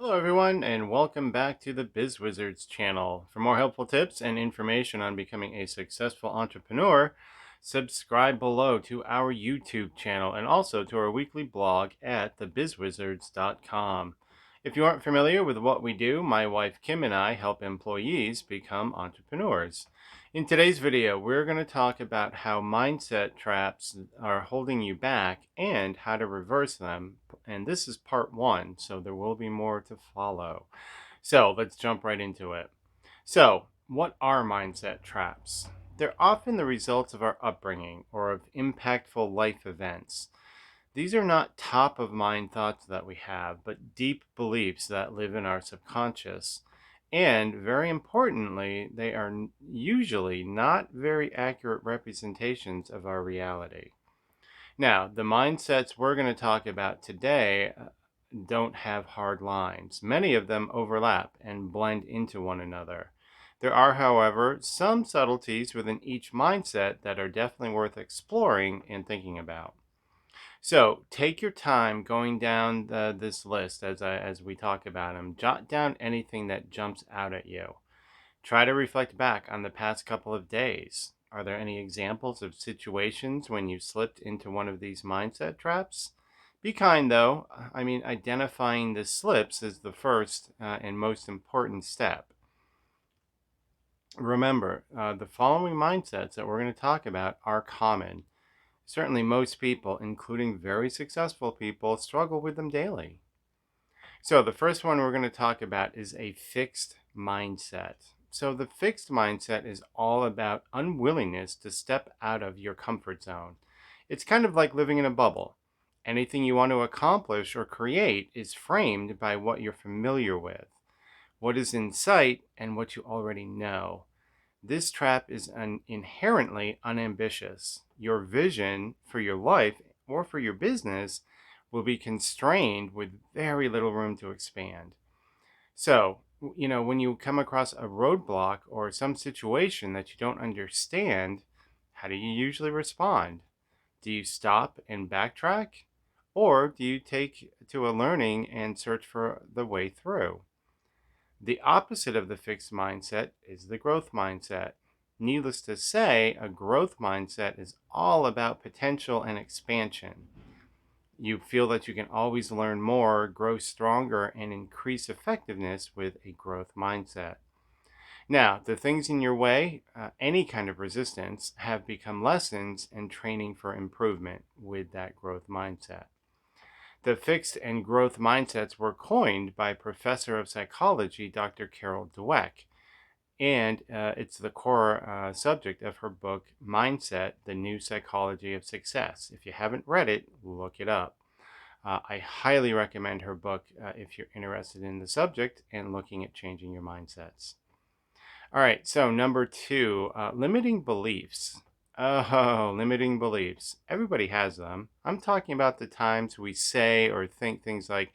Hello, everyone, and welcome back to the Biz Wizards channel. For more helpful tips and information on becoming a successful entrepreneur, subscribe below to our YouTube channel and also to our weekly blog at thebizwizards.com. If you aren't familiar with what we do, my wife Kim and I help employees become entrepreneurs. In today's video, we're going to talk about how mindset traps are holding you back and how to reverse them. And this is part one, so there will be more to follow. So let's jump right into it. So, what are mindset traps? They're often the results of our upbringing or of impactful life events. These are not top of mind thoughts that we have, but deep beliefs that live in our subconscious. And very importantly, they are usually not very accurate representations of our reality. Now, the mindsets we're going to talk about today don't have hard lines. Many of them overlap and blend into one another. There are, however, some subtleties within each mindset that are definitely worth exploring and thinking about. So take your time going down this list as we talk about them. Jot down anything that jumps out at you. Try to reflect back on the past couple of days. Are there any examples of situations when you slipped into one of these mindset traps? Be kind though. Identifying the slips is the first and most important step. Remember, the following mindsets that we're going to talk about are common. Certainly, most people, including very successful people, struggle with them daily. So, the first one we're going to talk about is a fixed mindset. So, the fixed mindset is all about unwillingness to step out of your comfort zone. It's kind of like living in a bubble. Anything you want to accomplish or create is framed by what you're familiar with, what is in sight, and what you already know. This trap is inherently unambitious. Your vision for your life or for your business will be constrained with very little room to expand. So, when you come across a roadblock or some situation that you don't understand, how do you usually respond? Do you stop and backtrack? Or do you take to a learning and search for the way through? The opposite of the fixed mindset is the growth mindset. Needless to say, a growth mindset is all about potential and expansion. You feel that you can always learn more, grow stronger, and increase effectiveness with a growth mindset. Now, the things in your way, any kind of resistance, have become lessons and training for improvement with that growth mindset. The fixed and growth mindsets were coined by professor of psychology, Dr. Carol Dweck, and it's the core subject of her book, Mindset, The New Psychology of Success. If you haven't read it, look it up. I highly recommend her book if you're interested in the subject and looking at changing your mindsets. All right, so number two, limiting beliefs. Oh, limiting beliefs. Everybody has them. I'm talking about the times we say or think things like,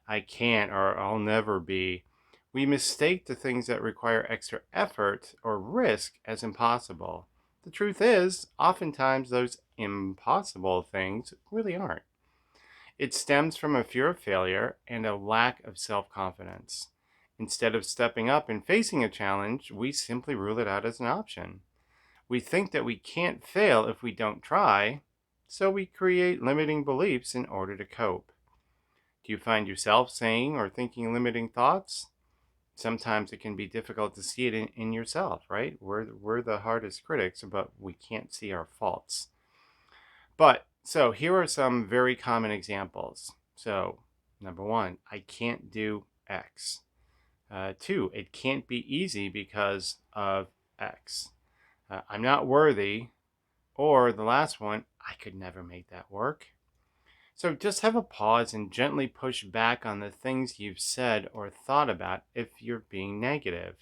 I can't or I'll never be. We mistake the things that require extra effort or risk as impossible. The truth is, oftentimes those impossible things really aren't. It stems from a fear of failure and a lack of self confidence. Instead of stepping up and facing a challenge, we simply rule it out as an option. We think that we can't fail if we don't try, so we create limiting beliefs in order to cope. Do you find yourself saying or thinking limiting thoughts? Sometimes it can be difficult to see it in yourself, right? We're the hardest critics, but we can't see our faults. So here are some very common examples. So, number one, I can't do X. Two, it can't be easy because of X. I'm not worthy. Or the last one, I could never make that work. So just have a pause and gently push back on the things you've said or thought about if you're being negative.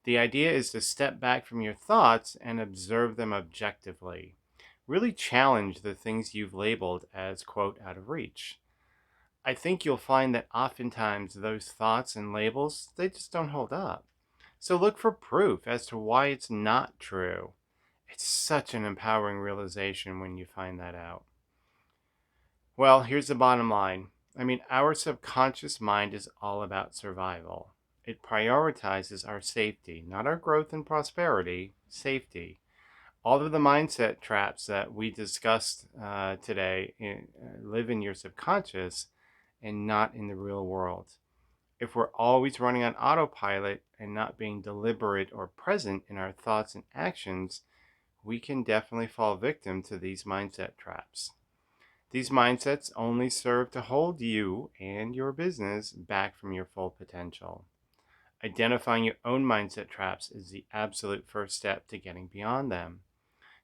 The idea is to step back from your thoughts and observe them objectively. Really challenge the things you've labeled as, quote, out of reach. I think you'll find that oftentimes those thoughts and labels, they just don't hold up. So look for proof as to why it's not true. It's such an empowering realization when you find that out. Well, here's the bottom line. Our subconscious mind is all about survival. It prioritizes our safety, not our growth and prosperity, safety. All of the mindset traps that we discussed today live in your subconscious and not in the real world. If we're always running on autopilot and not being deliberate or present in our thoughts and actions, we can definitely fall victim to these mindset traps. These mindsets only serve to hold you and your business back from your full potential. Identifying your own mindset traps is the absolute first step to getting beyond them.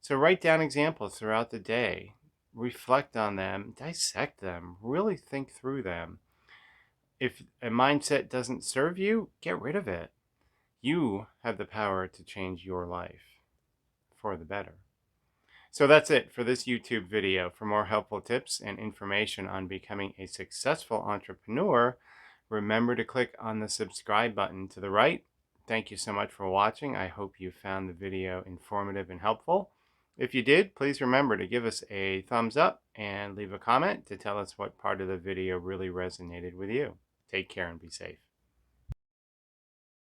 So write down examples throughout the day, reflect on them, dissect them, really think through them. If a mindset doesn't serve you, get rid of it. You have the power to change your life for the better. So that's it for this YouTube video. For more helpful tips and information on becoming a successful entrepreneur, remember to click on the subscribe button to the right. Thank you so much for watching. I hope you found the video informative and helpful. If you did, please remember to give us a thumbs up and leave a comment to tell us what part of the video really resonated with you. Take care and be safe.